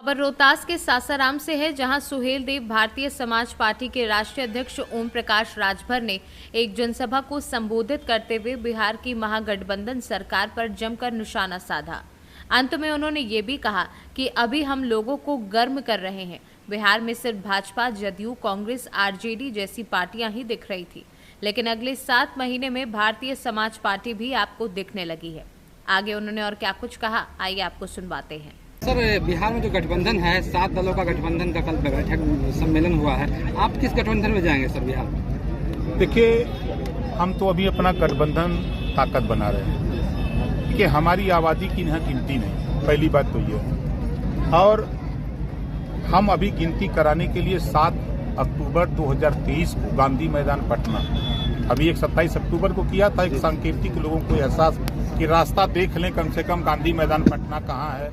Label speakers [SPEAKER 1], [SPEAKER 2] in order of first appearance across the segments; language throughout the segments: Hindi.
[SPEAKER 1] खबर रोहतास के सासाराम से है, जहां सुहेल देव भारतीय समाज पार्टी के राष्ट्रीय अध्यक्ष ओम प्रकाश राजभर ने एक जनसभा को संबोधित करते हुए बिहार की महागठबंधन सरकार पर जमकर निशाना साधा। अंत में उन्होंने ये भी कहा कि अभी हम लोगों को गर्म कर रहे हैं। बिहार में सिर्फ भाजपा, जदयू, कांग्रेस, आरजेडी जैसी पार्टियां ही दिख रही थी, लेकिन अगले 7 महीने में भारतीय समाज पार्टी भी आपको दिखने लगी है। आगे उन्होंने और क्या कुछ कहा, आइए आपको सुनवाते हैं।
[SPEAKER 2] सर, बिहार में जो गठबंधन है, 7 दलों का गठबंधन का कल बैठक सम्मेलन हुआ है, आप किस गठबंधन में जाएंगे सर बिहार में?
[SPEAKER 3] देखिए, हम तो अभी अपना गठबंधन ताकत बना रहे हैं कि हमारी आबादी की यहाँ गिनती नहीं, पहली बात तो ये है। और हम अभी गिनती कराने के लिए 7 अक्टूबर 2023 को गांधी मैदान पटना, अभी एक 27 अक्टूबर को किया था, एक सांकेतिक लोगों को एहसास कि रास्ता देख लें कम से कम गांधी मैदान पटना कहाँ है,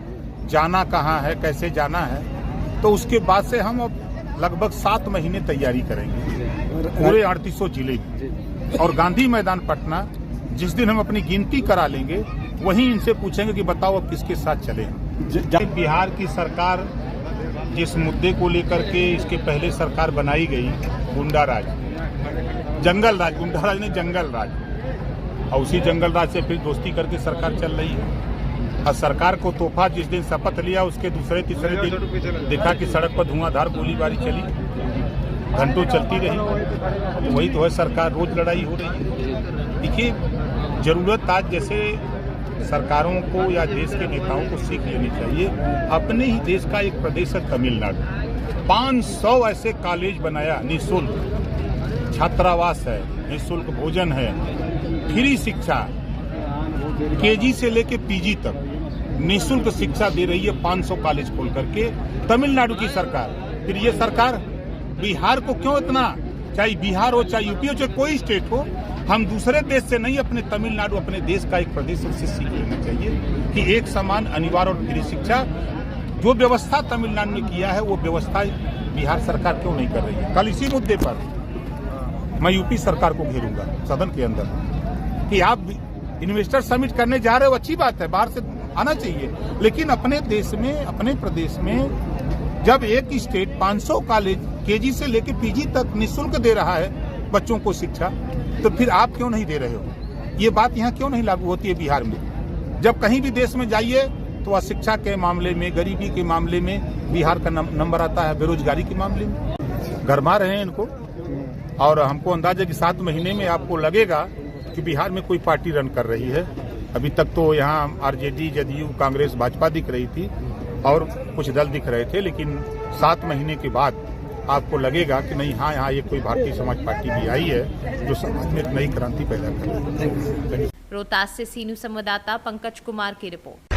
[SPEAKER 3] जाना कहाँ है, कैसे जाना है। तो उसके बाद से हम अब लगभग 7 महीने तैयारी करेंगे पूरे 3800 जिले में। और गांधी मैदान पटना जिस दिन हम अपनी गिनती करा लेंगे, वहीं इनसे पूछेंगे कि बताओ अब किसके साथ चले हम। बिहार की सरकार जिस मुद्दे को लेकर के इसके पहले सरकार बनाई गई, गुंडा राज, जंगल राज, गुंडा राज नहीं जंगल राज, और उसी जंगल राज से फिर दोस्ती करके सरकार चल रही है। और सरकार को तोहफा जिस दिन शपथ लिया, उसके दूसरे तीसरे दिन देखा कि सड़क पर धुआंधार गोलीबारी चली, घंटों चलती रही। वही तो है सरकार, रोज लड़ाई हो रही है। देखिए, जरूरत आज जैसे सरकारों को या देश के नेताओं को सीख लेनी चाहिए। अपने ही देश का एक प्रदेश है तमिलनाडु, 500 ऐसे कॉलेज बनाया, निःशुल्क छात्रावास है, निःशुल्क भोजन है, फ्री शिक्षा, केजी से लेके पीजी तक निःशुल्क शिक्षा दे रही है 500 कॉलेज खोल करके तमिलनाडु की सरकार। फिर ये सरकार बिहार को क्यों इतना, चाहे बिहार हो, चाहे यूपी हो, चाहे कोई स्टेट हो, हम दूसरे देश से नहीं, अपने तमिलनाडु, अपने देश का एक प्रदेश से सीख लेना चाहिए कि एक समान, अनिवार्य और फ्री शिक्षा जो व्यवस्था तमिलनाडु ने किया है, वो व्यवस्था बिहार सरकार क्यों नहीं कर रही है। कल इसी मुद्दे पर मैं यूपी सरकार को घेरूंगा सदन के अंदर कि आप इन्वेस्टर समिट करने जा रहे हो, अच्छी बात है, बाहर से आना चाहिए, लेकिन अपने देश में, अपने प्रदेश में जब एक स्टेट 500 कॉलेज केजी से लेके पीजी तक निःशुल्क दे रहा है बच्चों को शिक्षा, तो फिर आप क्यों नहीं दे रहे हो? ये बात यहाँ क्यों नहीं लागू होती है बिहार में? जब कहीं भी देश में जाइए तो अशिक्षा के मामले में, गरीबी के मामले में बिहार का नंबर आता है, बेरोजगारी के मामले में। गरमा रहे हैं इनको, और हमको अंदाजा है कि 7 महीने में आपको लगेगा कि बिहार में कोई पार्टी रन कर रही है। अभी तक तो यहाँ आरजेडी, जदयू, कांग्रेस, भाजपा दिख रही थी और कुछ दल दिख रहे थे, लेकिन 7 महीने के बाद आपको लगेगा कि नहीं, हाँ, यहाँ ये कोई भारतीय समाज पार्टी भी आई है जो समाज में एक नई क्रांति पैदा कर रही है।
[SPEAKER 1] रोहतास से सीनू संवाददाता पंकज कुमार की रिपोर्ट।